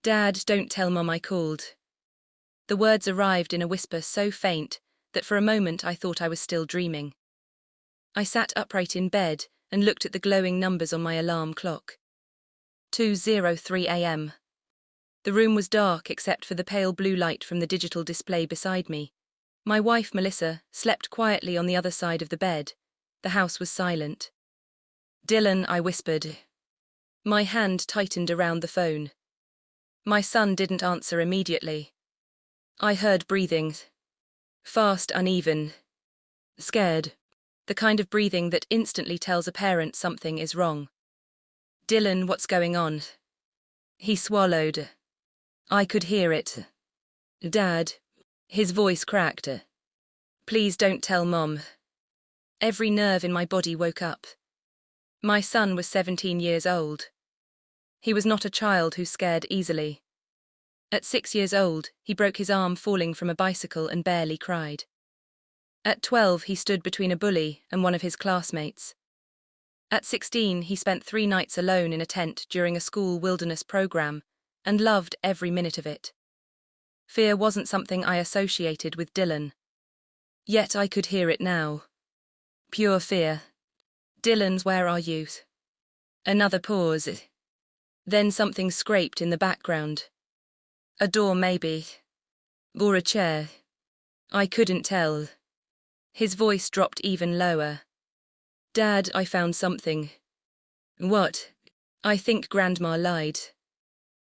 Dad, don't tell Mom I called. The words arrived in a whisper so faint that for a moment I thought I was still dreaming. I sat upright in bed and looked at the glowing numbers on my alarm clock. 2:03 a.m. The room was dark except for the pale blue light from the digital display beside me. My wife, Melissa, slept quietly on the other side of the bed. The house was silent. "Dylan," I whispered. My hand tightened around the phone. My son didn't answer immediately. I heard breathing. Fast, uneven. Scared. The kind of breathing that instantly tells a parent something is wrong. "Dylan, what's going on?" He swallowed. I could hear it. "Dad." His voice cracked. "Please don't tell Mom." Every nerve in my body woke up. My son was 17 years old. He was not a child who scared easily. At 6 years old, he broke his arm falling from a bicycle and barely cried. At 12, he stood between a bully and one of his classmates. At 16, he spent 3 nights alone in a tent during a school wilderness program and loved every minute of it. Fear wasn't something I associated with Dylan. Yet I could hear it now. Pure fear. "Dylan, where are you?" Another pause. Then something scraped in the background. A door maybe. Or a chair. I couldn't tell. His voice dropped even lower. "Dad, I found something." "What?" "I think Grandma lied."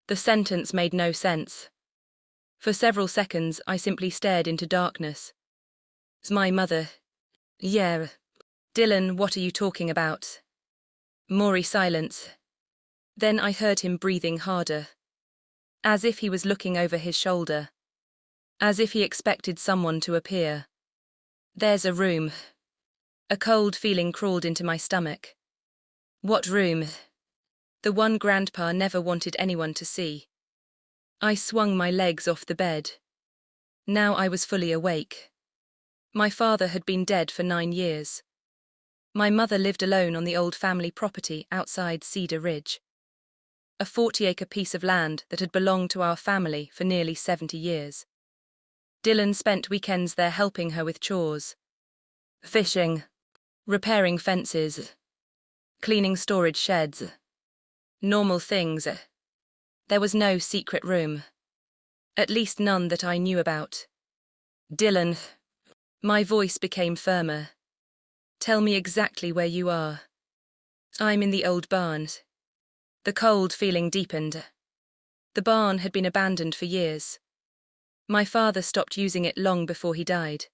The sentence made no sense. For several seconds, I simply stared into darkness. "My mother." "Yeah." "Dylan, what are you talking about?" More silence. Then I heard him breathing harder. As if he was looking over his shoulder. As if he expected someone to appear. "There's a room." A cold feeling crawled into my stomach. "What room?" "The one Grandpa never wanted anyone to see." I swung my legs off the bed. Now I was fully awake. My father had been dead for 9 years. My mother lived alone on the old family property outside Cedar Ridge. A 40-acre piece of land that had belonged to our family for nearly 70 years. Dylan spent weekends there helping her with chores. Fishing. Repairing fences. Cleaning storage sheds. Normal things. There was no secret room. At least none that I knew about. "Dylan." My voice became firmer. "Tell me exactly where you are." "I'm in the old barn." The cold feeling deepened. The barn had been abandoned for years. My father stopped using it long before he died.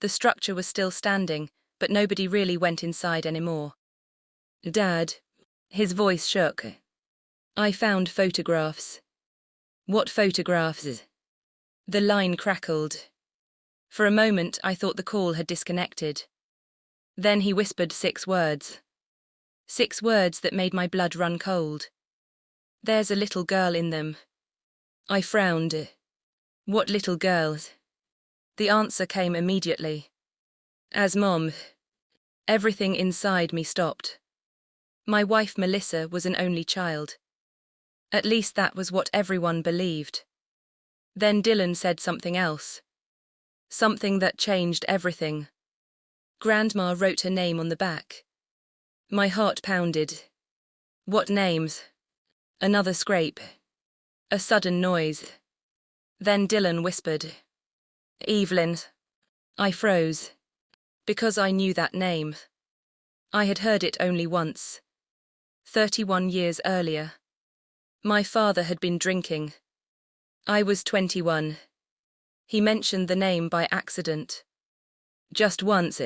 The structure was still standing, but nobody really went inside anymore. "Dad." His voice shook. "I found photographs." "What photographs?" The line crackled. For a moment, I thought the call had disconnected. Then he whispered 6 words. 6 words that made my blood run cold. "There's a little girl in them." I frowned. "What little girl?" The answer came immediately. "As Mom." Everything inside me stopped. My wife Melissa was an only child. At least that was what everyone believed. Then Dylan said something else. Something that changed everything. Grandma wrote her name on the back. My heart pounded. "What names?" Another scrape. A sudden noise. Then Dylan whispered, "Evelyn." I froze. Because I knew that name. I had heard it only once. 31 years earlier. My father had been drinking. I was 21. He mentioned the name by accident. Just once,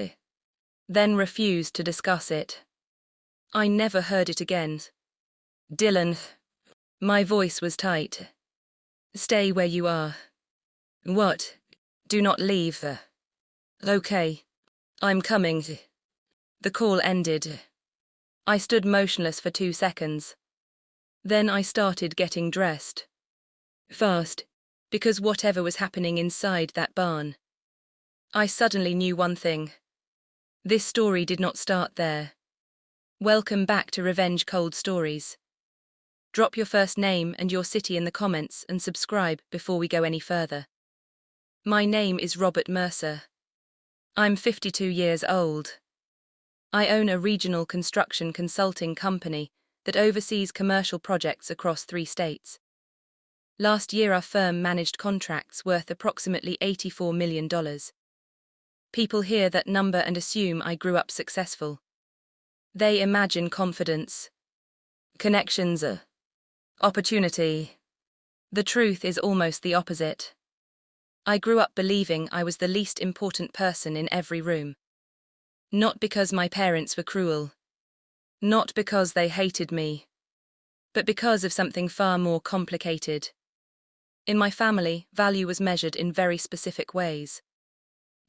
then refused to discuss it. I never heard it again. "Dylan." My voice was tight. "Stay where you are." "What?" "Do not leave." "Okay. I'm coming." The call ended. I stood motionless for 2 seconds. Then I started getting dressed. Fast, because whatever was happening inside that barn. I suddenly knew one thing. This story did not start there. Welcome back to Revenge Cold Stories. Drop your first name and your city in the comments and subscribe before we go any further. My name is Robert Mercer. I'm 52 years old. I own a regional construction consulting company that oversees commercial projects across 3 states. Last year our firm managed contracts worth approximately $84 million. People hear that number and assume I grew up successful. They imagine confidence, connections, opportunity. The truth is almost the opposite. I grew up believing I was the least important person in every room. Not because my parents were cruel. Not because they hated me. But because of something far more complicated. In my family, value was measured in very specific ways.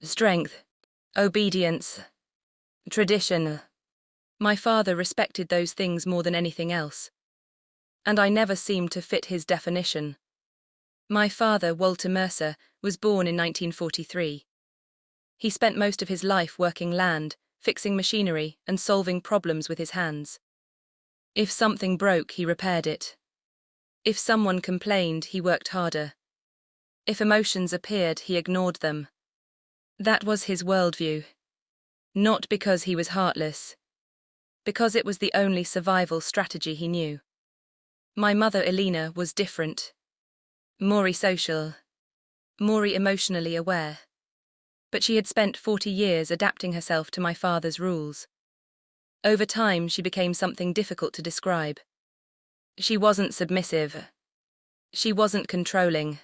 Strength, obedience, tradition. My father respected those things more than anything else. And I never seemed to fit his definition. My father, Walter Mercer, was born in 1943. He spent most of his life working land, fixing machinery, and solving problems with his hands. If something broke, he repaired it. If someone complained, he worked harder. If emotions appeared, he ignored them. That was his worldview. Not because he was heartless. Because it was the only survival strategy he knew. My mother, Elena, was different. More social. More emotionally aware. But she had spent 40 years adapting herself to my father's rules. Over time, she became something difficult to describe. She wasn't submissive. She wasn't controlling.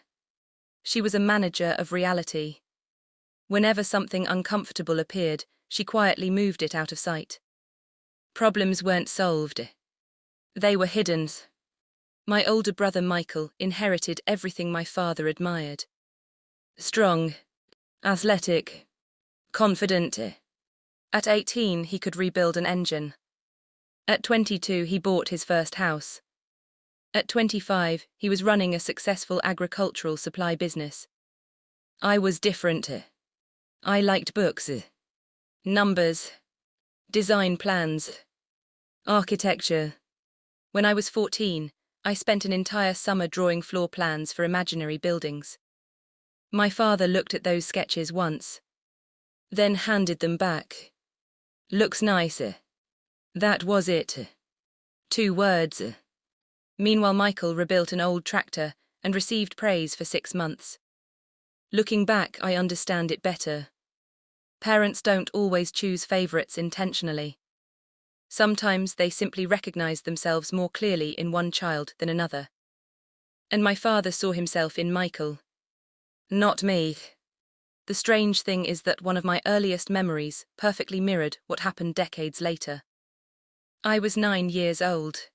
She was a manager of reality. Whenever something uncomfortable appeared, she quietly moved it out of sight. Problems weren't solved. They were hidden. My older brother Michael inherited everything my father admired. Strong, athletic, confident. At 18, he could rebuild an engine. At 22, he bought his first house. At 25, he was running a successful agricultural supply business. I was different. I liked books, numbers, design plans, architecture. When I was 14, I spent an entire summer drawing floor plans for imaginary buildings. My father looked at those sketches once, then handed them back. Looks nice. That was it. 2 words. Meanwhile, Michael rebuilt an old tractor and received praise for 6 months. Looking back, I understand it better. Parents don't always choose favorites intentionally. Sometimes they simply recognize themselves more clearly in one child than another. And my father saw himself in Michael. Not me. The strange thing is that one of my earliest memories perfectly mirrored what happened decades later. I was 9 years old.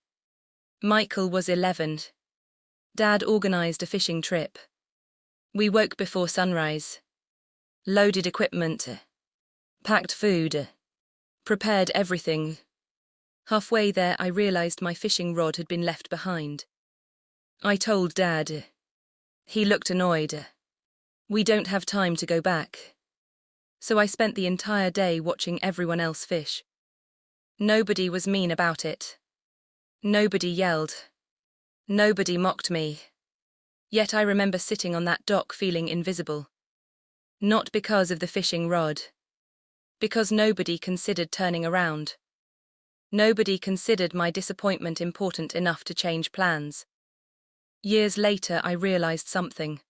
Michael was 11. Dad organized a fishing trip. We woke before sunrise. Loaded equipment. Packed food. Prepared everything. Halfway there, I realized my fishing rod had been left behind. I told Dad. He looked annoyed. We don't have time to go back. So I spent the entire day watching everyone else fish. Nobody was mean about it. Nobody yelled. Nobody mocked me. Yet I remember sitting on that dock feeling invisible. Not because of the fishing rod. Because nobody considered turning around. Nobody considered my disappointment important enough to change plans. Years later, I realized something.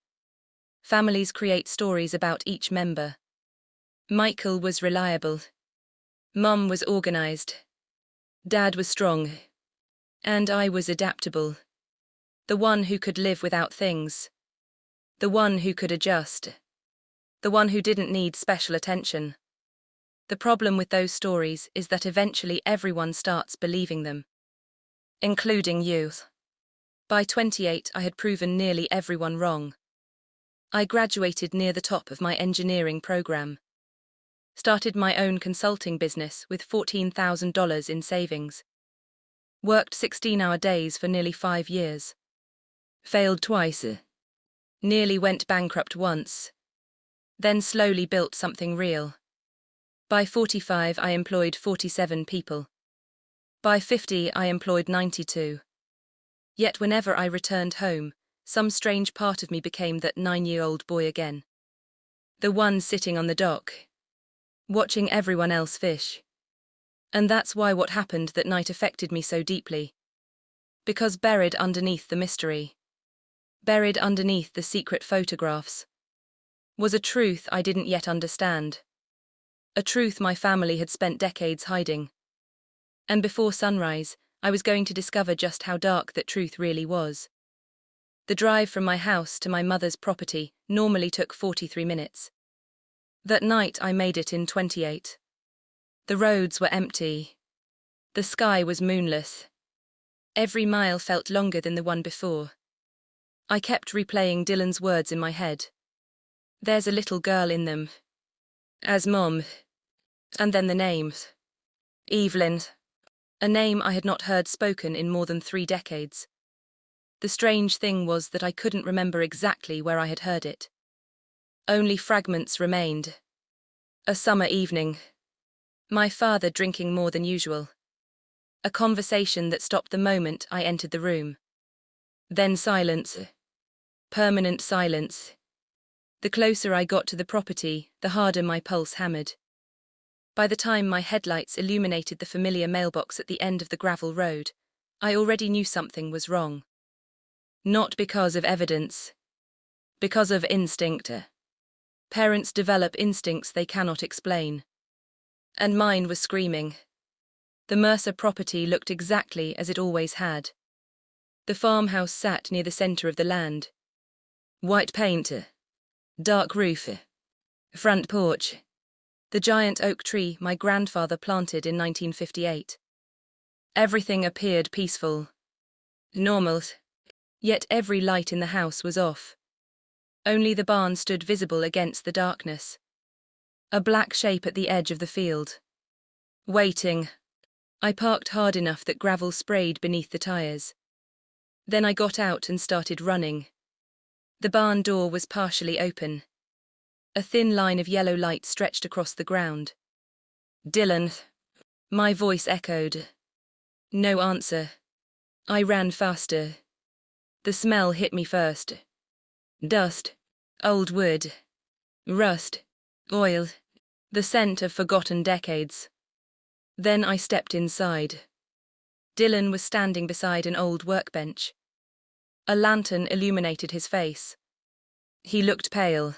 Families create stories about each member. Michael was reliable. Mum was organized. Dad was strong. And I was adaptable. The one who could live without things. The one who could adjust. The one who didn't need special attention. The problem with those stories is that eventually everyone starts believing them. Including you. By 28, I had proven nearly everyone wrong. I graduated near the top of my engineering program. Started my own consulting business with $14,000 in savings. Worked 16-hour days for nearly 5 years. Failed twice. Nearly went bankrupt once. Then slowly built something real. By 45, I employed 47 people. By 50, I employed 92. Yet whenever I returned home, some strange part of me became that 9-year-old boy again. The one sitting on the dock, watching everyone else fish. And that's why what happened that night affected me so deeply. Because buried underneath the mystery, buried underneath the secret photographs, was a truth I didn't yet understand. A truth my family had spent decades hiding. And before sunrise, I was going to discover just how dark that truth really was. The drive from my house to my mother's property normally took 43 minutes. That night I made it in 28. The roads were empty. The sky was moonless. Every mile felt longer than the one before. I kept replaying Dylan's words in my head. There's a little girl in them. As Mom. And then the names. Evelyn. A name I had not heard spoken in more than 3 decades. The strange thing was that I couldn't remember exactly where I had heard it. Only fragments remained. A summer evening. My father drinking more than usual. A conversation that stopped the moment I entered the room. Then silence. Permanent silence. The closer I got to the property, the harder my pulse hammered. By the time my headlights illuminated the familiar mailbox at the end of the gravel road, I already knew something was wrong. Not because of evidence. Because of instinct. Parents develop instincts they cannot explain. And mine was screaming. The Mercer property looked exactly as it always had. The farmhouse sat near the center of the land. White paint. Dark roof. Front porch. The giant oak tree my grandfather planted in 1958. Everything appeared peaceful. Normal. Yet every light in the house was off. Only the barn stood visible against the darkness. A black shape at the edge of the field. Waiting. I parked hard enough that gravel sprayed beneath the tires. Then I got out and started running. The barn door was partially open. A thin line of yellow light stretched across the ground. Dylan. My voice echoed. No answer. I ran faster. The smell hit me first. Dust. Old wood. Rust. Oil. The scent of forgotten decades. Then I stepped inside. Dylan was standing beside an old workbench. A lantern illuminated his face. He looked pale.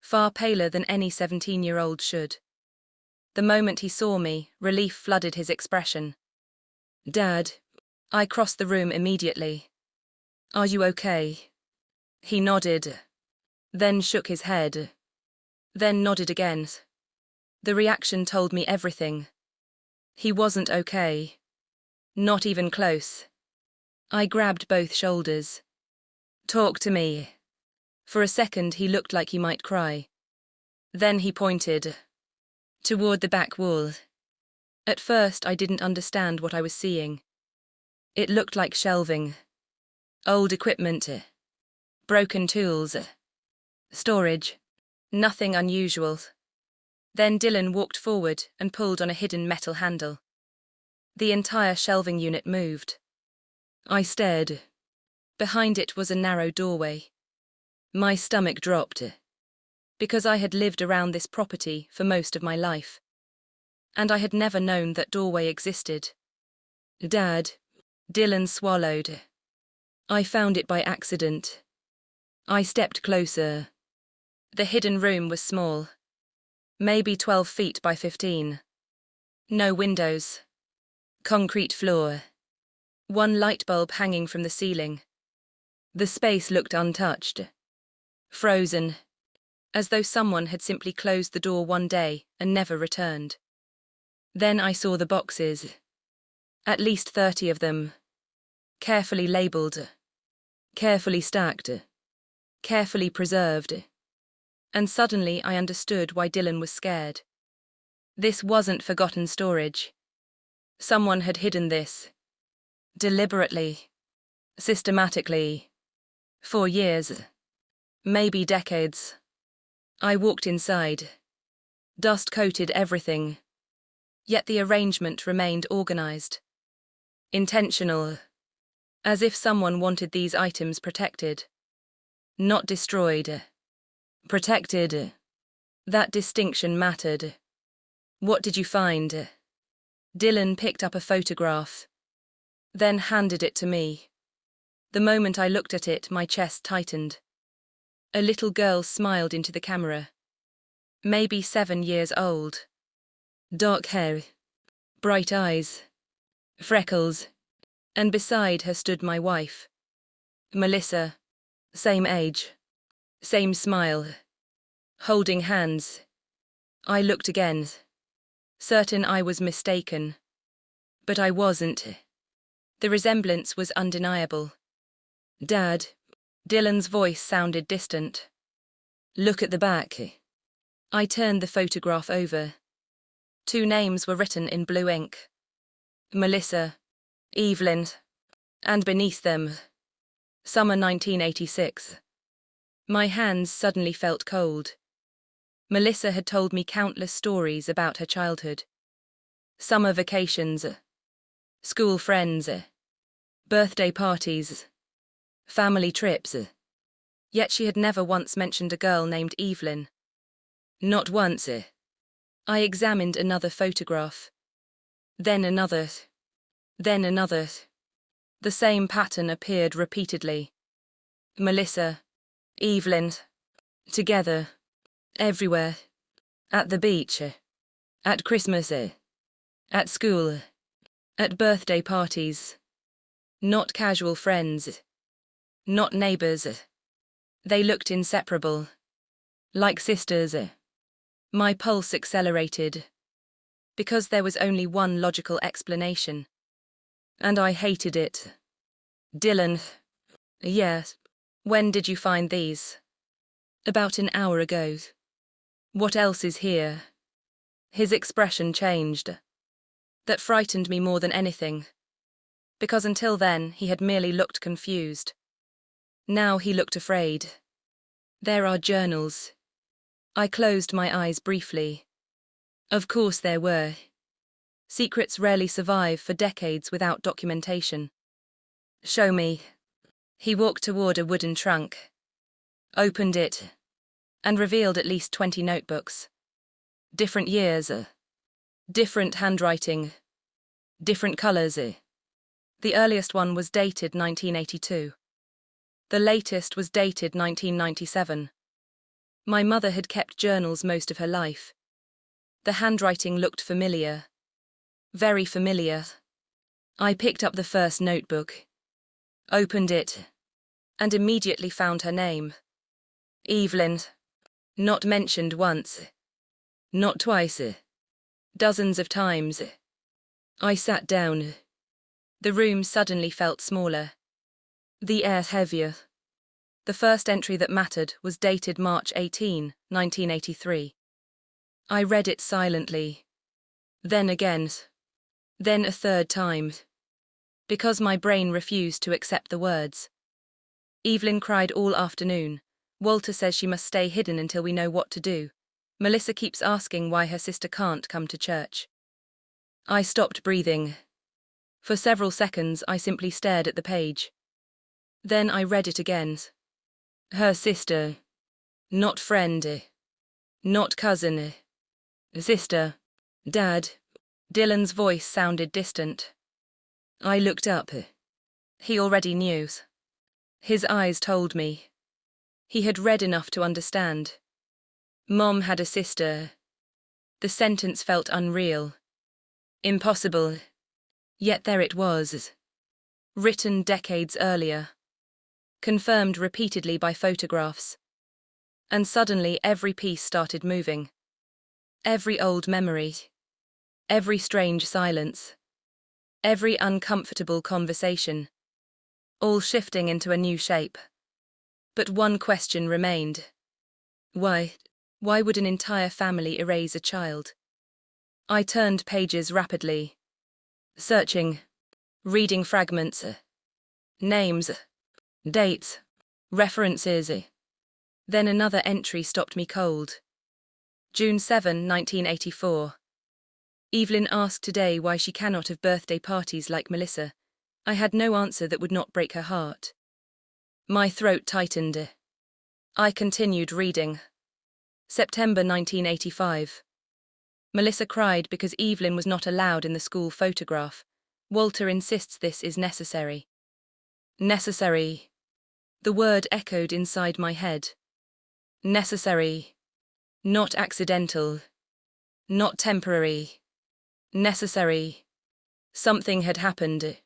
Far paler than any 17-year-old should. The moment he saw me, relief flooded his expression. Dad. I crossed the room immediately. Are you okay? He nodded. Then shook his head. Then nodded again. The reaction told me everything. He wasn't okay. Not even close. I grabbed both shoulders. Talk to me. For a second he looked like he might cry. Then he pointed. Toward the back wall. At first I didn't understand what I was seeing. It looked like shelving. Old equipment. Broken tools. Storage. Nothing unusual. Then Dylan walked forward and pulled on a hidden metal handle. The entire shelving unit moved. I stared. Behind it was a narrow doorway. My stomach dropped. Because I had lived around this property for most of my life. And I had never known that doorway existed. Dad. Dylan swallowed. I found it by accident. I stepped closer. The hidden room was small. Maybe 12 feet by 15. No windows. Concrete floor. One light bulb hanging from the ceiling. The space looked untouched. Frozen. As though someone had simply closed the door one day and never returned. Then I saw the boxes. At least 30 of them. Carefully labeled. Carefully stacked. Carefully preserved. And suddenly I understood why Dylan was scared. This wasn't forgotten storage. Someone had hidden this. Deliberately. Systematically. For years. Maybe decades. I walked inside. Dust coated everything. Yet the arrangement remained organized. Intentional. As if someone wanted these items protected. Not destroyed. Protected. That distinction mattered. What did you find? Dylan picked up a photograph, then handed it to me. The moment I looked at it, my chest tightened. A little girl smiled into the camera. Maybe 7 years old. Dark hair, bright eyes, freckles, and beside her stood my wife. Melissa, same age, same smile, holding hands. I looked again, certain I was mistaken. But I wasn't. The resemblance was undeniable. Dad, Dylan's voice sounded distant. Look at the back. I turned the photograph over. 2 names were written in blue ink. Melissa, Evelyn, and beneath them, summer 1986. My hands suddenly felt cold. Melissa had told me countless stories about her childhood. Summer vacations, school friends, birthday parties, family trips. Yet she had never once mentioned a girl named Evelyn. Not once. I examined another photograph. Then another. Then another. The same pattern appeared repeatedly. Melissa, Evelyn, together, everywhere. At the beach, at Christmas, at school, at birthday parties. Not casual friends. Not neighbors. They looked inseparable. Like sisters. My pulse accelerated. Because there was only one logical explanation. And I hated it. Dylan. Yes. When did you find these? About an hour ago. What else is here? His expression changed. That frightened me more than anything. Because until then he had merely looked confused. Now he looked afraid. There are journals. I closed my eyes briefly. Of course there were. Secrets rarely survive for decades without documentation. Show me. He walked toward a wooden trunk, opened it, and revealed at least 20 notebooks. Different years, different handwriting, different colors. The earliest one was dated 1982. The latest was dated 1997. My mother had kept journals most of her life. The handwriting looked familiar. Very familiar. I picked up the first notebook, opened it, and immediately found her name. Evelyn. Not mentioned once. Not twice. Dozens of times. I sat down. The room suddenly felt smaller. The air heavier. The first entry that mattered was dated March 18, 1983. I read it silently. Then again. Then a third time. Because my brain refused to accept the words. Evelyn cried all afternoon. Walter says she must stay hidden until we know what to do. Melissa keeps asking why her sister can't come to church. I stopped breathing. For several seconds I simply stared at the page. Then I read it again. Her sister. Not friend. Not cousin. Sister. Dad. Dylan's voice sounded distant. I looked up. He already knew. His eyes told me. He had read enough to understand. Mom had a sister. The sentence felt unreal. Impossible. Yet there it was. Written decades earlier. Confirmed repeatedly by photographs. And suddenly every piece started moving. Every old memory. Every strange silence. Every uncomfortable conversation. All shifting into a new shape. But one question remained. Why would an entire family erase a child? I turned pages rapidly. Searching. Reading fragments. Names. Dates. References. Then another entry stopped me cold. June 7, 1984. Evelyn asked today why she cannot have birthday parties like Melissa. I had no answer that would not break her heart. My throat tightened. I continued reading. September 1985. Melissa cried because Evelyn was not allowed in the school photograph. Walter insists this is necessary. Necessary. The word echoed inside my head. Necessary. Not accidental. Not temporary. Necessary. Something had happened.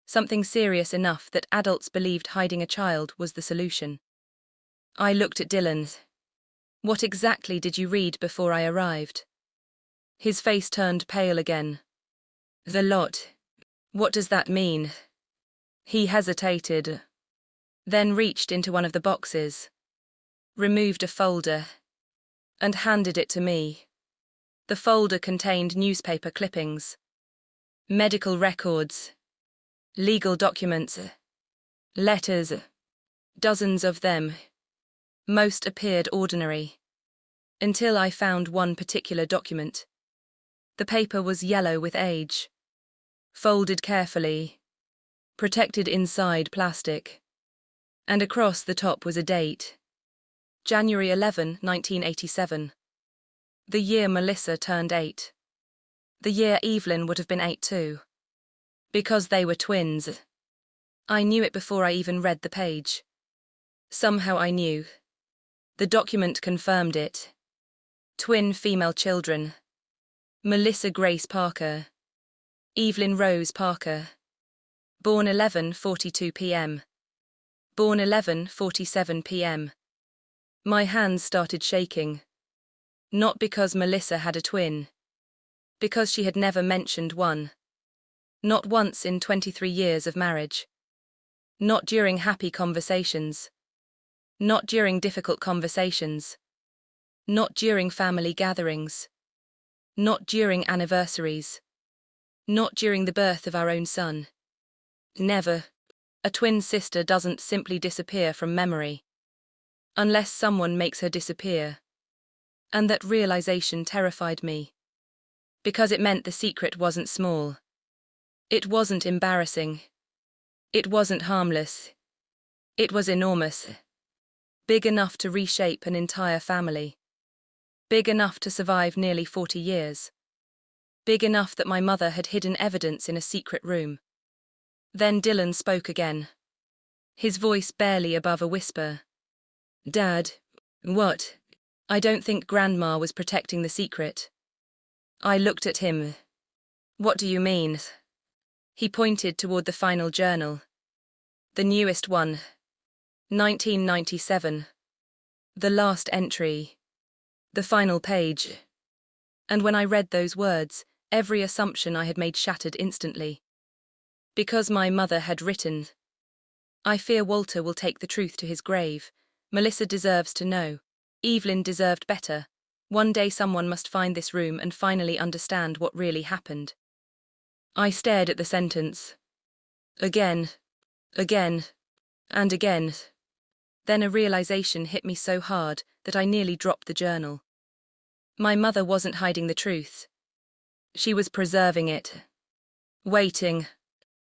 Something serious enough that adults believed hiding a child was the solution. I looked at Dylan. What exactly did you read before I arrived? His face turned pale again. The lot. What does that mean? He hesitated, then reached into one of the boxes, removed a folder, and handed it to me. The folder contained newspaper clippings, medical records, legal documents, letters, dozens of them. Most appeared ordinary, until I found one particular document. The paper was yellow with age, folded carefully, protected inside plastic, and across the top was a date. January 11, 1987. The year Melissa turned 8. The year Evelyn would have been 8 too. Because they were twins. I knew it before I even read the page. Somehow I knew. The document confirmed it. Twin female children. Melissa Grace Parker. Evelyn Rose Parker. Born 11:42 p.m. Born 11:47 p.m. My hands started shaking. Not because Melissa had a twin. Because she had never mentioned one. Not once in 23 years of marriage. Not during happy conversations. Not during difficult conversations. Not during family gatherings. Not during anniversaries. Not during the birth of our own son. Never. A twin sister doesn't simply disappear from memory. Unless someone makes her disappear. And that realization terrified me. Because it meant the secret wasn't small. It wasn't embarrassing. It wasn't harmless. It was enormous. Big enough to reshape an entire family. Big enough to survive nearly 40 years. Big enough that my mother had hidden evidence in a secret room. Then Dylan spoke again. His voice barely above a whisper. Dad, what? I don't think Grandma was protecting the secret. I looked at him. What do you mean? He pointed toward the final journal. The newest one. 1997. The last entry. The final page. And when I read those words, every assumption I had made shattered instantly. Because my mother had written, I fear Walter will take the truth to his grave. Melissa deserves to know. Evelyn deserved better. One day someone must find this room and finally understand what really happened. I stared at the sentence. Again. Again. And again. Then a realization hit me so hard that I nearly dropped the journal. My mother wasn't hiding the truth. She was preserving it. Waiting.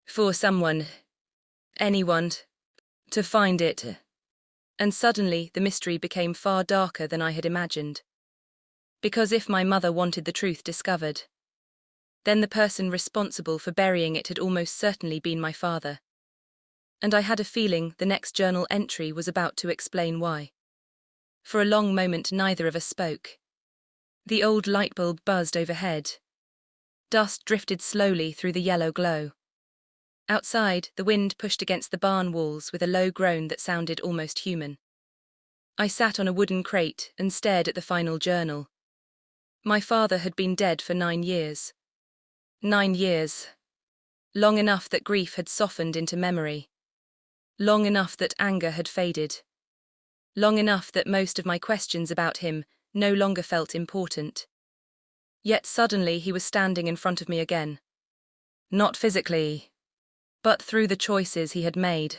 For someone. Anyone. To find it. And suddenly the mystery became far darker than I had imagined. Because if my mother wanted the truth discovered, then the person responsible for burying it had almost certainly been my father. And I had a feeling the next journal entry was about to explain why. For a long moment neither of us spoke. The old light bulb buzzed overhead. Dust drifted slowly through the yellow glow. Outside, the wind pushed against the barn walls with a low groan that sounded almost human. I sat on a wooden crate and stared at the final journal. My father had been dead for 9 years. 9 years. Long enough that grief had softened into memory. Long enough that anger had faded. Long enough that most of my questions about him no longer felt important. Yet suddenly he was standing in front of me again. Not physically, but through the choices he had made.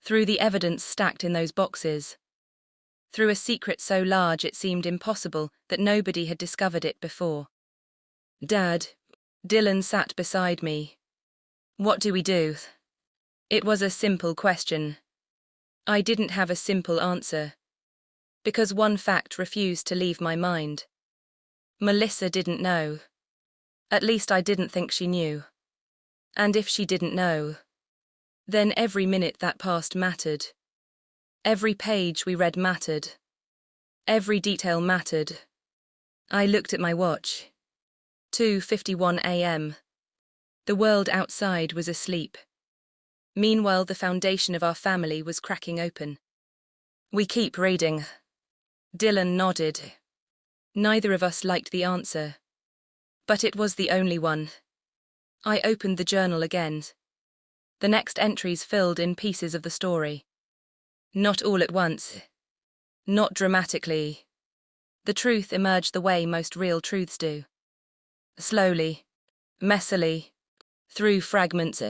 Through the evidence stacked in those boxes. Through a secret so large it seemed impossible that nobody had discovered it before. Dad. Dylan sat beside me. What do we do? It was a simple question. I didn't have a simple answer. Because one fact refused to leave my mind. Melissa didn't know. At least I didn't think she knew. And if she didn't know, then every minute that passed mattered. Every page we read mattered. Every detail mattered. I looked at my watch. 2:51 a.m. The world outside was asleep. Meanwhile, the foundation of our family was cracking open. We keep reading. Dylan nodded. Neither of us liked the answer. But it was the only one. I opened the journal again. The next entries filled in pieces of the story. Not all at once. Not dramatically. The truth emerged the way most real truths do. Slowly. Messily. Through fragments.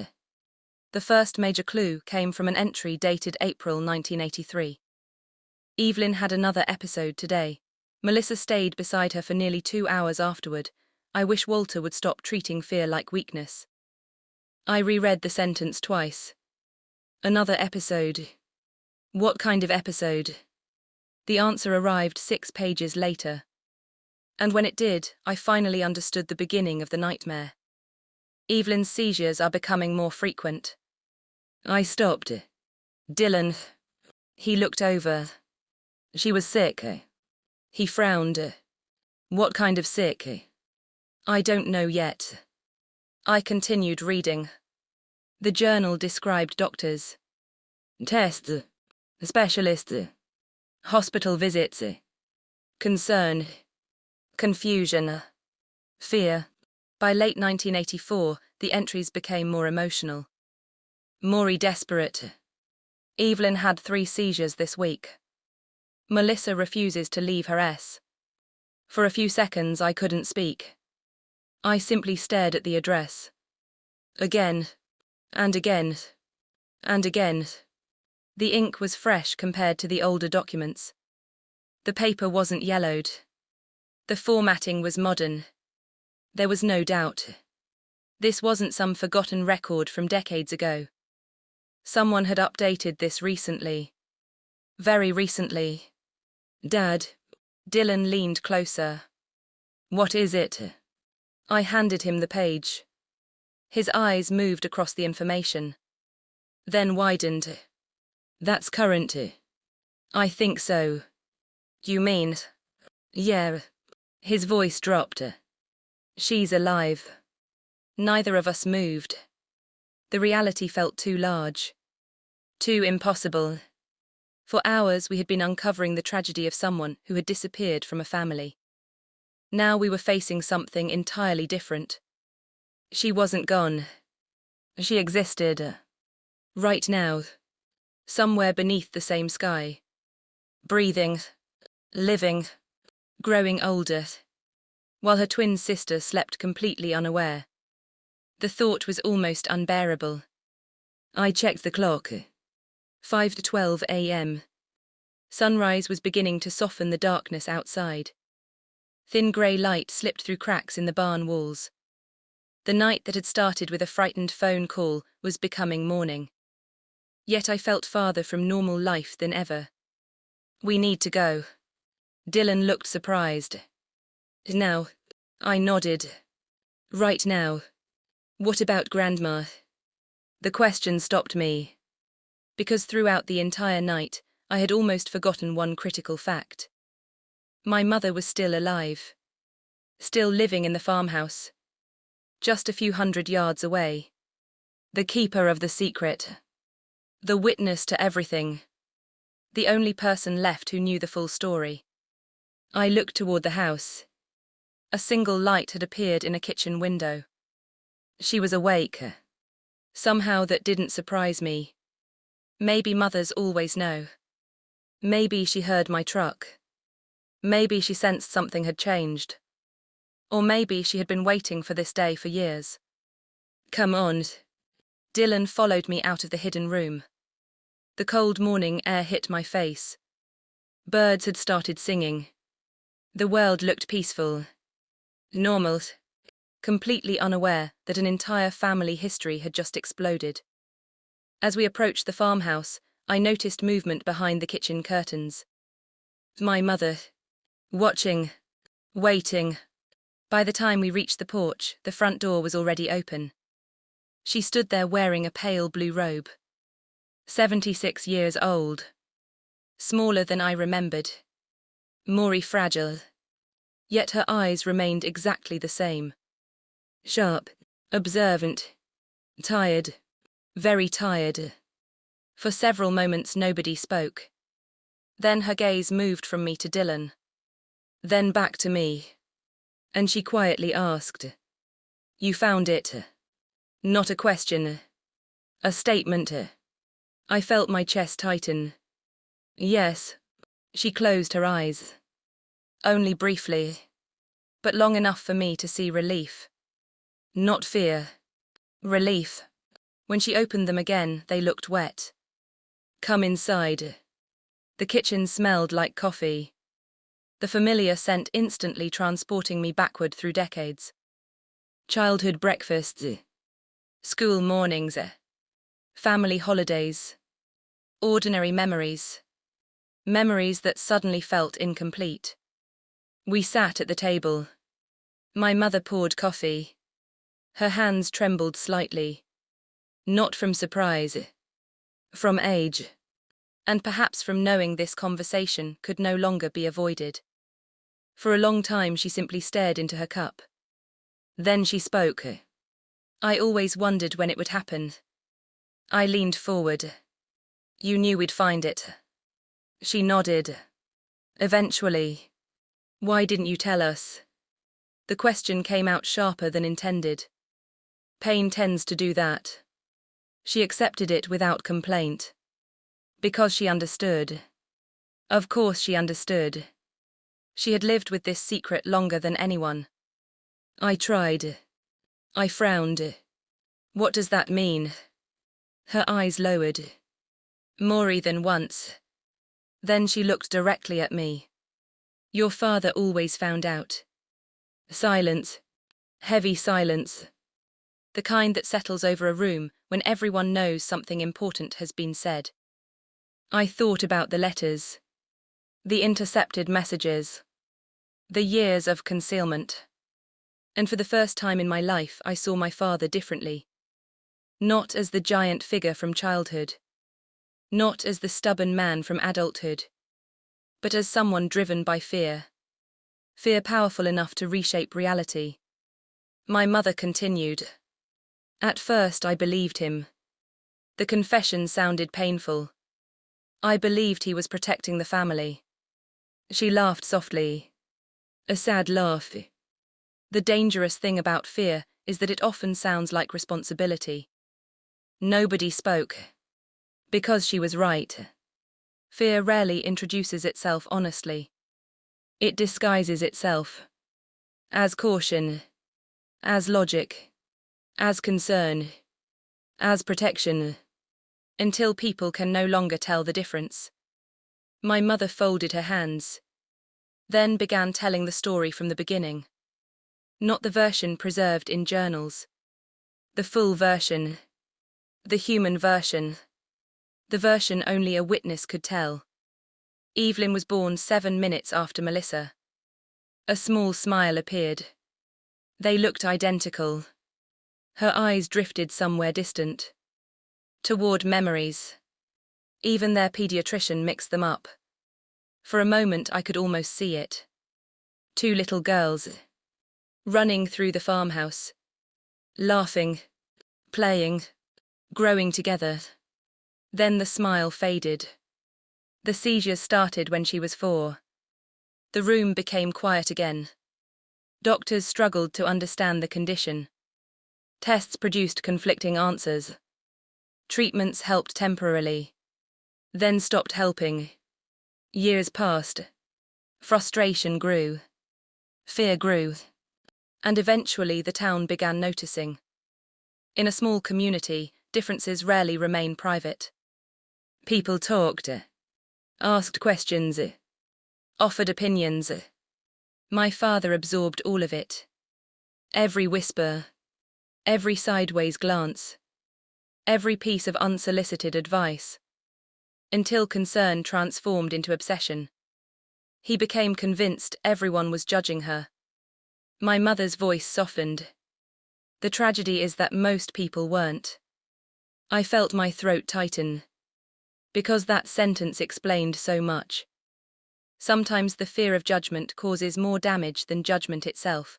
The first major clue came from an entry dated April 1983. Evelyn had another episode today. Melissa stayed beside her for nearly 2 hours afterward. I wish Walter would stop treating fear like weakness. I reread the sentence twice. Another episode. What kind of episode? The answer arrived 6 pages later. And when it did, I finally understood the beginning of the nightmare. Evelyn's seizures are becoming more frequent. I stopped. Dylan. He looked over. She was sick. He frowned. What kind of sick? I don't know yet. I continued reading. The journal described doctors. Tests. Specialists. Hospital visits. Concern. Confusion. Fear. By late 1984, the entries became more emotional. More desperate. Evelyn had 3 seizures this week. Melissa refuses to leave her S. For a few seconds I couldn't speak. I simply stared at the address. Again. And again. And again. The ink was fresh compared to the older documents. The paper wasn't yellowed. The formatting was modern. There was no doubt. This wasn't some forgotten record from decades ago. Someone had updated this recently. Very recently. Dad. Dylan leaned closer. What is it? I handed him the page. His eyes moved across the information. Then widened. That's current. I think so. You mean? Yeah. His voice dropped. She's alive. Neither of us moved. The reality felt too large. Too impossible. For hours we had been uncovering the tragedy of someone who had disappeared from a family. Now we were facing something entirely different. She wasn't gone. She existed. Right now. Somewhere beneath the same sky. Breathing. Living. Growing older. While her twin sister slept completely unaware. The thought was almost unbearable. I checked the clock. 5:12 a.m. Sunrise was beginning to soften the darkness outside. Thin grey light slipped through cracks in the barn walls. The night that had started with a frightened phone call was becoming morning. Yet I felt farther from normal life than ever. We need to go. Dylan looked surprised. Now. I nodded. Right now. What about Grandma? The question stopped me. Because throughout the entire night, I had almost forgotten one critical fact. My mother was still alive. Still living in the farmhouse. Just a few hundred yards away. The keeper of the secret. The witness to everything. The only person left who knew the full story. I looked toward the house. A single light had appeared in a kitchen window. She was awake. Somehow that didn't surprise me. Maybe mothers always know. Maybe she heard my truck. Maybe she sensed something had changed. Or maybe she had been waiting for this day for years. Come on. Dylan followed me out of the hidden room. The cold morning air hit my face. Birds had started singing. The world looked peaceful. Normal. completely unaware that an entire family history had just exploded. As we approached the farmhouse, I noticed movement behind the kitchen curtains. My mother, watching, waiting. By the time we reached the porch, the front door was already open. She stood there wearing a pale blue robe. 76 years old. Smaller than I remembered. More fragile. Yet her eyes remained exactly the same. Sharp, observant, tired, very tired. For several moments nobody spoke. Then her gaze moved from me to Dylan. Then back to me. And she quietly asked, "You found it?" Not a question. A statement. I felt my chest tighten. Yes. She closed her eyes. Only briefly. But long enough for me to see relief. Not fear. Relief. When she opened them again, they looked wet. "Come inside." The kitchen smelled like coffee. The familiar scent instantly transporting me backward through decades. Childhood breakfasts. School mornings. Family holidays. Ordinary memories. Memories that suddenly felt incomplete. We sat at the table. My mother poured coffee. Her hands trembled slightly. Not from surprise. From age. And perhaps from knowing this conversation could no longer be avoided. For a long time she simply stared into her cup. Then she spoke. I always wondered when it would happen. I leaned forward. "You knew we'd find it." She nodded. "Eventually. Why didn't you tell us?" The question came out sharper than intended. Pain tends to do that. She accepted it without complaint. Because she understood. Of course she understood. She had lived with this secret longer than anyone. I tried. I frowned. "What does that mean?" Her eyes lowered. More than once. Then she looked directly at me. "Your father always found out." Silence. Heavy silence. The kind that settles over a room when everyone knows something important has been said. I thought about the letters. The intercepted messages. The years of concealment. And for the first time in my life, I saw my father differently. Not as the giant figure from childhood. Not as the stubborn man from adulthood. But as someone driven by fear. Fear powerful enough to reshape reality. My mother continued. "At first I believed him. The confession sounded painful. I believed he was protecting the family." She laughed softly. A sad laugh. The dangerous thing about fear is that it often sounds like responsibility. Nobody spoke. Because she was right. Fear rarely introduces itself honestly. It disguises itself. As caution. As logic. As concern. As protection. Until people can no longer tell the difference. My mother folded her hands. Then began telling the story from the beginning. Not the version preserved in journals. The full version. The human version. The version only a witness could tell. Evelyn was born 7 minutes after Melissa. A small smile appeared. They looked identical. Her eyes drifted somewhere distant. Toward memories. Even their pediatrician mixed them up. For a moment I could almost see it. 2 little girls. Running through the farmhouse. Laughing. Playing. Growing together. Then the smile faded. The seizures started when she was 4. The room became quiet again. Doctors struggled to understand the condition. Tests produced conflicting answers. Treatments helped temporarily. Then stopped helping. Years passed. Frustration grew. Fear grew. And eventually the town began noticing. In a small community, differences rarely remain private. People talked. Asked questions. Offered opinions. My father absorbed all of it. Every whisper, every sideways glance, every piece of unsolicited advice, until concern transformed into obsession. He became convinced everyone was judging her. My mother's voice softened. The tragedy is that most people weren't. I felt my throat tighten, because that sentence explained so much. Sometimes the fear of judgment causes more damage than judgment itself.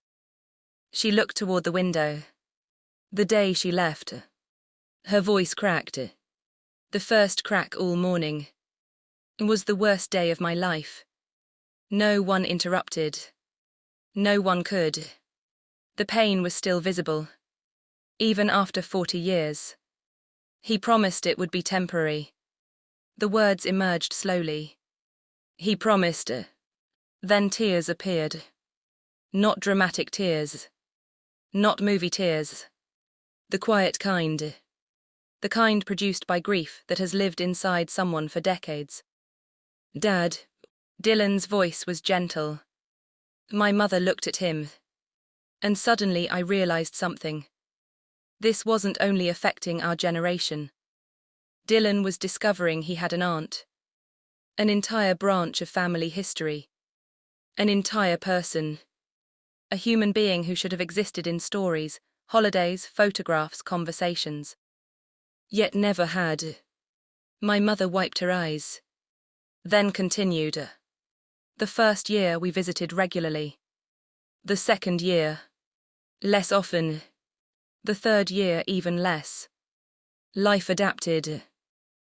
She looked toward the window. The day she left. Her voice cracked. The first crack all morning. It was the worst day of my life. No one interrupted. No one could. The pain was still visible, even after 40 years. He promised it would be temporary. The words emerged slowly. He promised. Then tears appeared. Not dramatic tears. Not movie tears. The quiet kind. The kind produced by grief that has lived inside someone for decades. Dad. Dylan's voice was gentle. My mother looked at him. And suddenly I realized something. This wasn't only affecting our generation. Dylan was discovering he had an aunt. An entire branch of family history. An entire person. A human being who should have existed in stories, holidays, photographs, conversations. Yet never had. My mother wiped her eyes. Then continued. The first year we visited regularly. The second year, less often. The third year even less. Life adapted.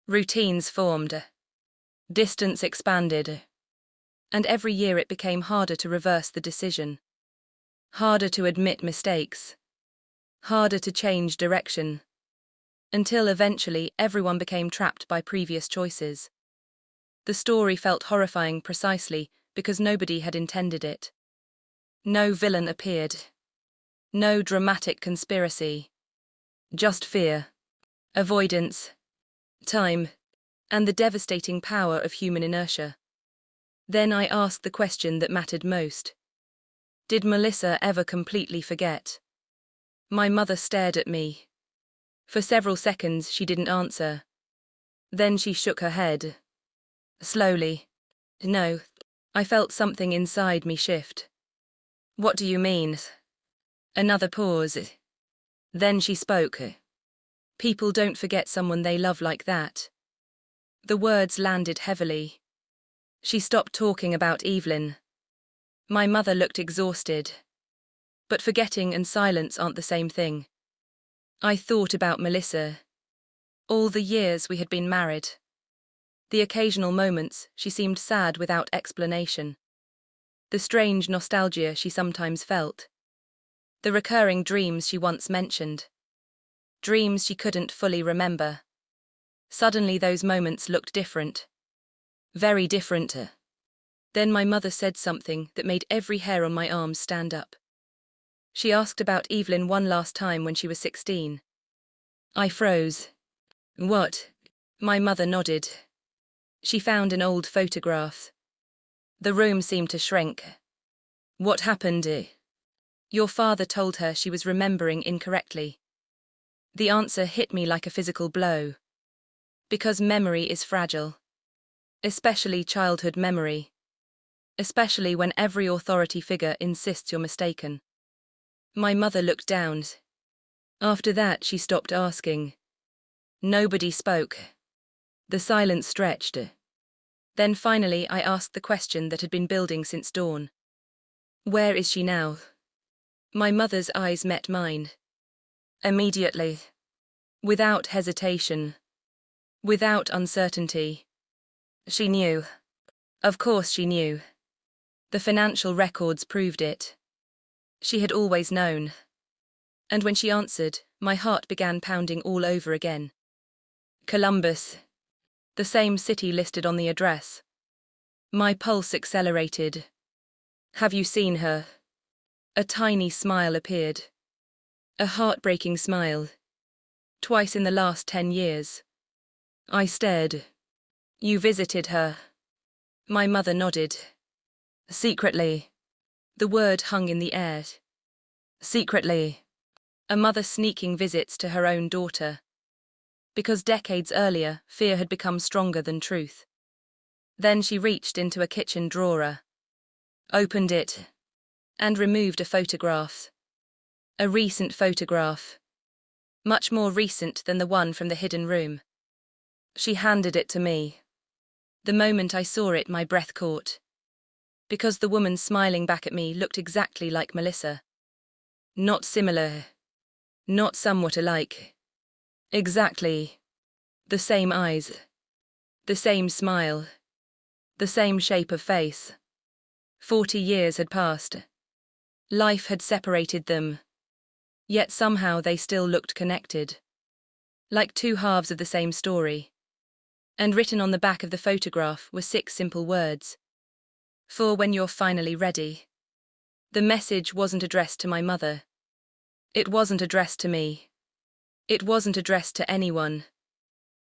Routines formed. Distance expanded. And every year it became harder to reverse the decision. Harder to admit mistakes. Harder to change direction. Until eventually everyone became trapped by previous choices. The story felt horrifying precisely because nobody had intended it. No villain appeared. No dramatic conspiracy. Just fear, avoidance, time, and the devastating power of human inertia. Then I asked the question that mattered most. Did Melissa ever completely forget? My mother stared at me. For several seconds she didn't answer. Then she shook her head. Slowly. No. I felt something inside me shift. What do you mean? Another pause. Then she spoke. People don't forget someone they love like that. The words landed heavily. She stopped talking about Evelyn. My mother looked exhausted. But forgetting and silence aren't the same thing. I thought about Melissa. All the years we had been married. The occasional moments she seemed sad without explanation. The strange nostalgia she sometimes felt. The recurring dreams she once mentioned. Dreams she couldn't fully remember. Suddenly those moments looked different. Very different. Then my mother said something that made every hair on my arms stand up. She asked about Evelyn one last time when she was 16. I froze. What? My mother nodded. She found an old photograph. The room seemed to shrink. What happened? Your father told her she was remembering incorrectly. The answer hit me like a physical blow. Because memory is fragile. Especially childhood memory. Especially when every authority figure insists you're mistaken. My mother looked down. After that she stopped asking. Nobody spoke. The silence stretched. Then finally I asked the question that had been building since dawn. Where is she now? My mother's eyes met mine. Immediately. Without hesitation. Without uncertainty. She knew. Of course she knew. The financial records proved it. She had always known. And when she answered, my heart began pounding all over again. Columbus. The same city listed on the address. My pulse accelerated. Have you seen her? A tiny smile appeared. A heartbreaking smile. Twice in the last 10 years. I stared. You visited her. My mother nodded. Secretly. The word hung in the air. Secretly, a mother sneaking visits to her own daughter. Because decades earlier, fear had become stronger than truth. Then she reached into a kitchen drawer, opened it, and removed a photograph. A recent photograph. Much more recent than the one from the hidden room. She handed it to me. The moment I saw it, my breath caught. Because the woman smiling back at me looked exactly like Melissa. Not similar. Not somewhat alike. Exactly. The same eyes. The same smile. The same shape of face. 40 years had passed. Life had separated them. Yet somehow they still looked connected. Like two halves of the same story. And written on the back of the photograph were 6 simple words. For when you're finally ready. The message wasn't addressed to my mother. It wasn't addressed to me. It wasn't addressed to anyone.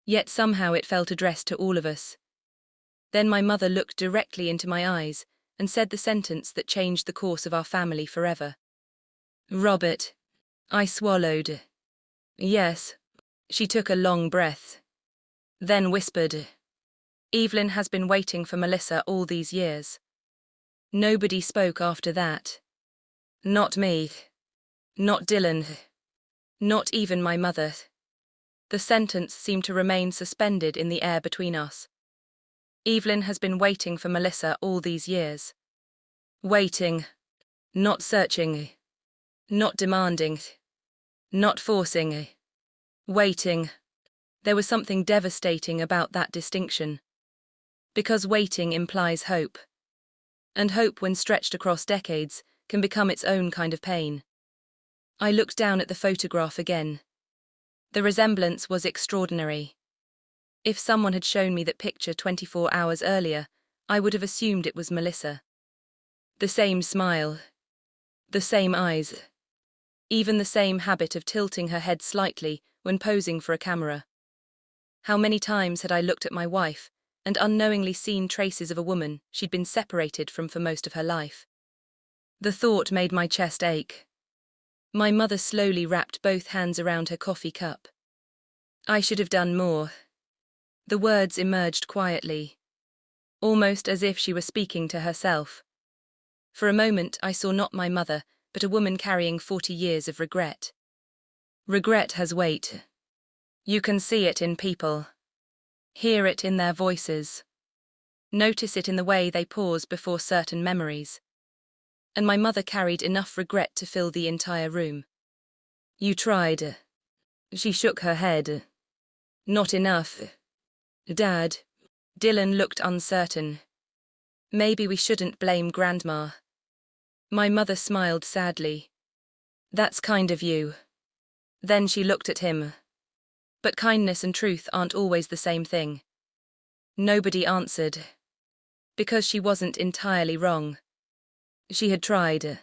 Yet somehow it felt addressed to all of us. Then my mother looked directly into my eyes and said the sentence that changed the course of our family forever. Robert. I swallowed. Yes. She took a long breath. Then whispered. Evelyn has been waiting for Melissa all these years. Nobody spoke after that. Not me. Not Dylan. Not even my mother. The sentence seemed to remain suspended in the air between us. Evelyn has been waiting for Melissa all these years. Waiting. Not searching. Not demanding. Not forcing. Waiting. There was something devastating about that distinction. Because waiting implies hope. And hope, when stretched across decades, can become its own kind of pain. I looked down at the photograph again. The resemblance was extraordinary. If someone had shown me that picture 24 hours earlier, I would have assumed it was Melissa. The same smile. The same eyes. Even the same habit of tilting her head slightly when posing for a camera. How many times had I looked at my wife and unknowingly seen traces of a woman she'd been separated from for most of her life? The thought made my chest ache. My mother slowly wrapped both hands around her coffee cup. I should have done more. The words emerged quietly, almost as if she were speaking to herself. For a moment I saw not my mother, but a woman carrying 40 years of regret. Regret has weight. You can see it in people. Hear it in their voices. Notice it in the way they pause before certain memories. And my mother carried enough regret to fill the entire room. You tried. She shook her head. Not enough. Dad. Dylan looked uncertain. Maybe we shouldn't blame Grandma. My mother smiled sadly. That's kind of you. Then she looked at him. But kindness and truth aren't always the same thing. Nobody answered. Because she wasn't entirely wrong. She had tried.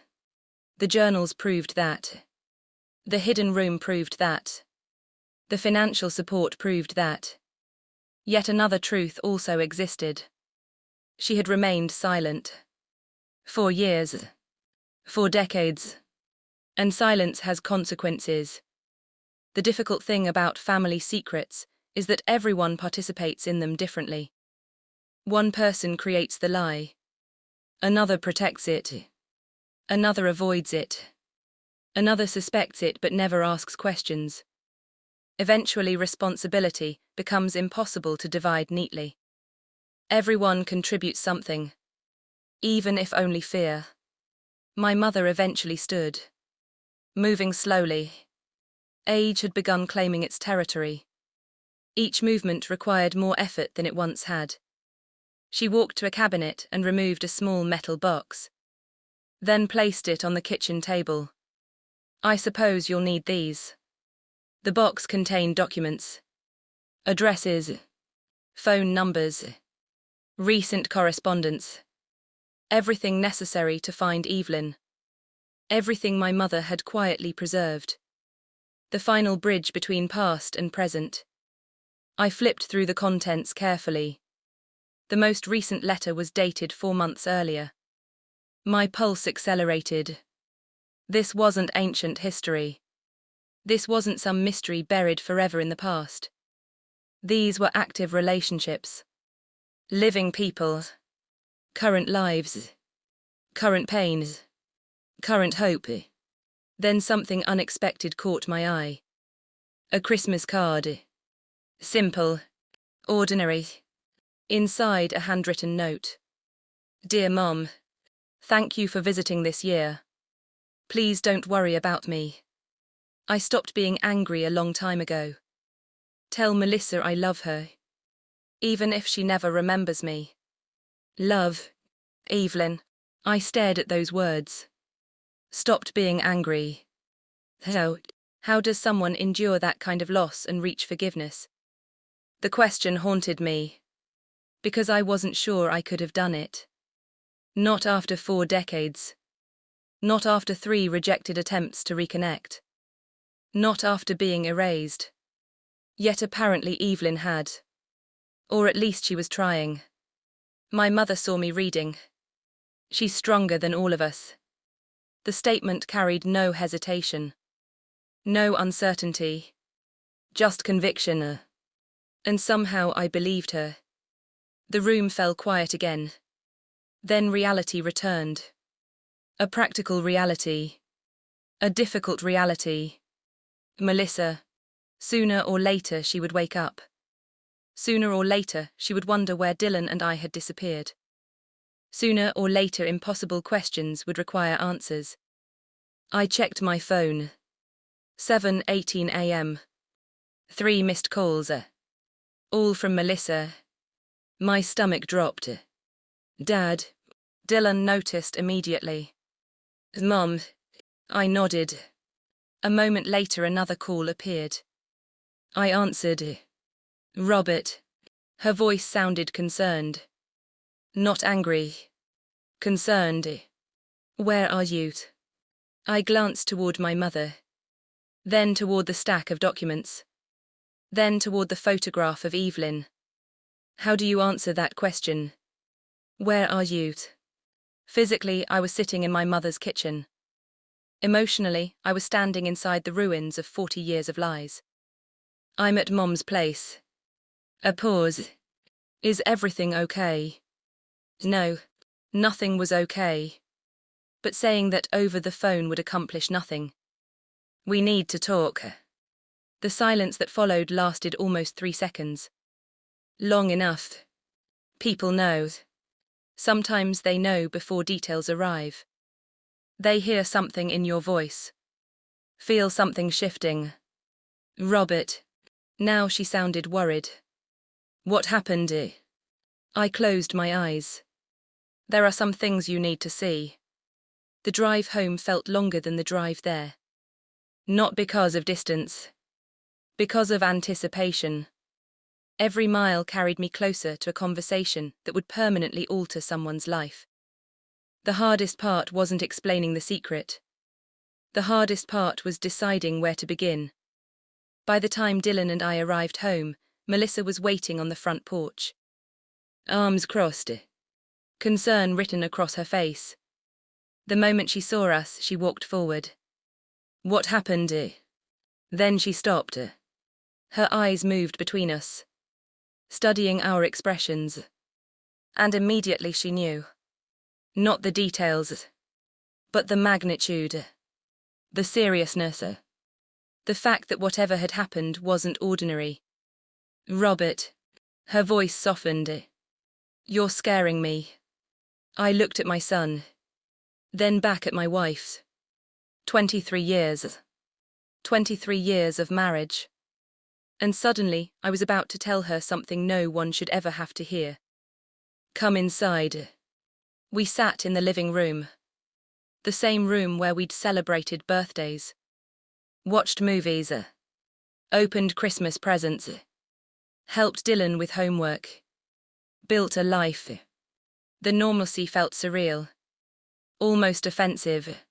The journals proved that. The hidden room proved that. The financial support proved that. Yet another truth also existed. She had remained silent. For years. For decades. And silence has consequences. The difficult thing about family secrets is that everyone participates in them differently. One person creates the lie. Another protects it. Another avoids it. Another suspects it but never asks questions. Eventually, responsibility becomes impossible to divide neatly. Everyone contributes something, even if only fear. My mother eventually stood, moving slowly. Age had begun claiming its territory. Each movement required more effort than it once had. She walked to a cabinet and removed a small metal box. Then placed it on the kitchen table. I suppose you'll need these. The box contained documents. Addresses. Phone numbers. Recent correspondence. Everything necessary to find Evelyn. Everything my mother had quietly preserved. The final bridge between past and present. I flipped through the contents carefully. The most recent letter was dated 4 months earlier. My pulse accelerated. This wasn't ancient history. This wasn't some mystery buried forever in the past. These were active relationships. Living people. Current lives. Current pains. Current hope. Then something unexpected caught my eye. A Christmas card. Simple. Ordinary. Inside a handwritten note. Dear Mom, thank you for visiting this year. Please don't worry about me. I stopped being angry a long time ago. Tell Melissa I love her. Even if she never remembers me. Love, Evelyn. I stared at those words. Stopped being angry. How does someone endure that kind of loss and reach forgiveness? The question haunted me. Because I wasn't sure I could have done it. Not after 4 decades. Not after 3 rejected attempts to reconnect. Not after being erased. Yet apparently Evelyn had. Or at least she was trying. My mother saw me reading. She's stronger than all of us. The statement carried no hesitation. No uncertainty. Just conviction. And somehow I believed her. The room fell quiet again. Then reality returned. A practical reality. A difficult reality. Melissa. Sooner or later she would wake up. Sooner or later she would wonder where Dylan and I had disappeared. Sooner or later impossible questions would require answers. I checked my phone. 7:18 a.m. 3 missed calls. All from Melissa. My stomach dropped. Dad. Dylan noticed immediately. Mom. I nodded. A moment later another call appeared. I answered. Robert. Her voice sounded concerned. Not angry. Concerned. Where are you? I glanced toward my mother. Then toward the stack of documents. Then toward the photograph of Evelyn. How do you answer that question? Where are you? Physically, I was sitting in my mother's kitchen. Emotionally, I was standing inside the ruins of 40 years of lies. I'm at Mom's place. A pause. Is everything okay? No, nothing was okay. But saying that over the phone would accomplish nothing. We need to talk. The silence that followed lasted almost 3 seconds. Long enough. People know. Sometimes they know before details arrive. They hear something in your voice. Feel something shifting. Robert. Now she sounded worried. What happened? I closed my eyes. There are some things you need to see. The drive home felt longer than the drive there. Not because of distance. Because of anticipation. Every mile carried me closer to a conversation that would permanently alter someone's life. The hardest part wasn't explaining the secret. The hardest part was deciding where to begin. By the time Dylan and I arrived home, Melissa was waiting on the front porch. Arms crossed. Concern written across her face. The moment she saw us, she walked forward. What happened? Then she stopped. Her eyes moved between us, studying our expressions. And immediately she knew. Not the details, but the magnitude. The seriousness. The fact that whatever had happened wasn't ordinary. Robert. Her voice softened. You're scaring me. I looked at my son. Then back at my wife. 23 years. 23 years of marriage. And suddenly, I was about to tell her something no one should ever have to hear. Come inside. We sat in the living room. The same room where we'd celebrated birthdays. Watched movies. Opened Christmas presents. Helped Dylan with homework. Built a life. The normalcy felt surreal. Almost offensive.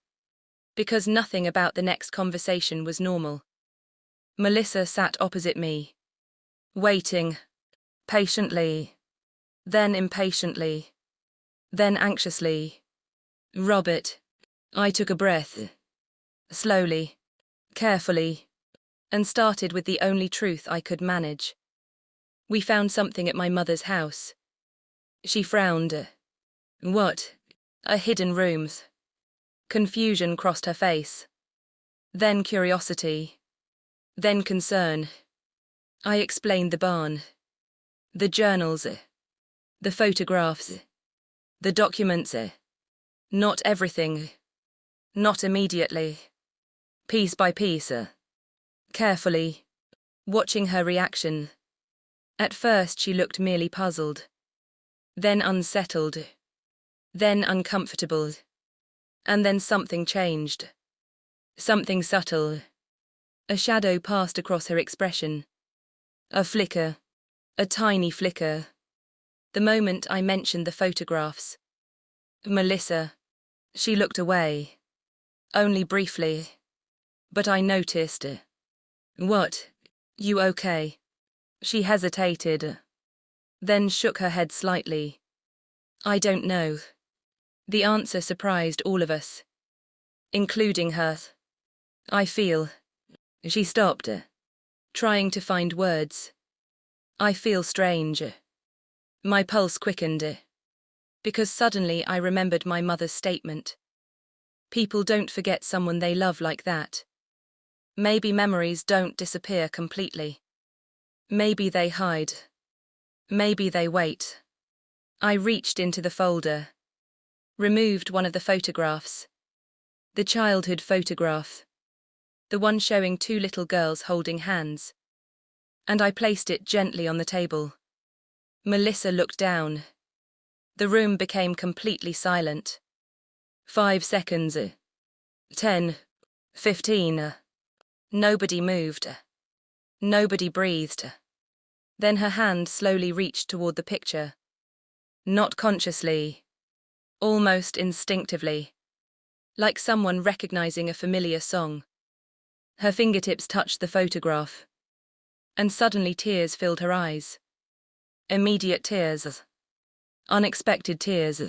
Because nothing about the next conversation was normal. Melissa sat opposite me. Waiting. Patiently. Then impatiently. Then anxiously. Robert. I took a breath. slowly, carefully, and started with the only truth I could manage. We found something at my mother's house. She frowned. What? A hidden room. Confusion crossed her face. Then curiosity. Then concern. I explained the barn. The journals. The photographs. The documents. Not everything. Not immediately. Piece by piece. Carefully. Watching her reaction. At first she looked merely puzzled. Then unsettled. Then uncomfortable. And then something changed. Something subtle. A shadow passed across her expression. A flicker. A tiny flicker. The moment I mentioned the photographs. Melissa. She looked away. Only briefly. But I noticed. What? You okay? She hesitated. Then shook her head slightly. I don't know. The answer surprised all of us. Including her. I feel. She stopped. Trying to find words. I feel strange. My pulse quickened. Because suddenly I remembered my mother's statement. People don't forget someone they love like that. Maybe memories don't disappear completely. Maybe they hide. Maybe they wait. I reached into the folder. Removed one of the photographs. The childhood photograph. The one showing two little girls holding hands. And I placed it gently on the table. Melissa looked down. The room became completely silent. 5 seconds. 10. 15. Nobody moved. Nobody breathed. Then her hand slowly reached toward the picture. Not consciously. Almost instinctively. Like someone recognizing a familiar song. Her fingertips touched the photograph. And suddenly tears filled her eyes. Immediate tears. Unexpected tears.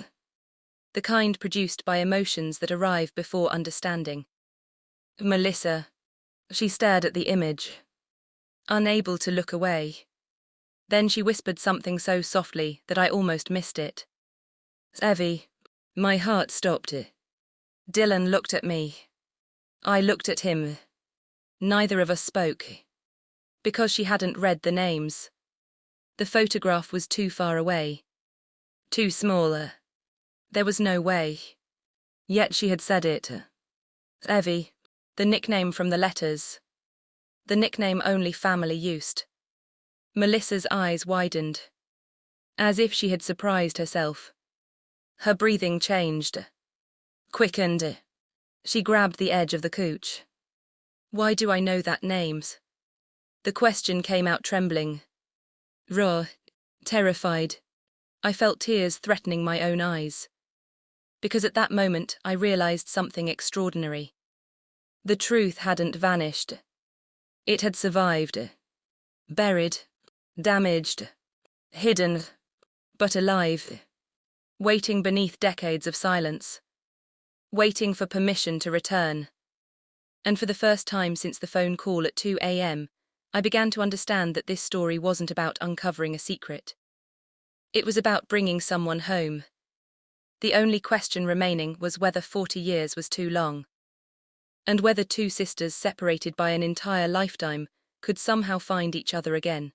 The kind produced by emotions that arrive before understanding. Melissa. She stared at the image. Unable to look away. Then she whispered something so softly that I almost missed it. Evie. My heart stopped. Dylan looked at me. I looked at him. Neither of us spoke. Because she hadn't read the names. The photograph was too far away. Too small. There was no way. Yet she had said it. Evie, the nickname from the letters. The nickname only family used. Melissa's eyes widened. As if she had surprised herself. Her breathing changed. Quickened. She grabbed the edge of the couch. Why do I know that names? The question came out trembling. Raw. Terrified. I felt tears threatening my own eyes. Because at that moment I realized something extraordinary. The truth hadn't vanished. It had survived. Buried. Damaged. Hidden. But alive. Waiting beneath decades of silence. Waiting for permission to return. And for the first time since the phone call at 2 a.m., I began to understand that this story wasn't about uncovering a secret. It was about bringing someone home. The only question remaining was whether 40 years was too long. And whether two sisters separated by an entire lifetime could somehow find each other again.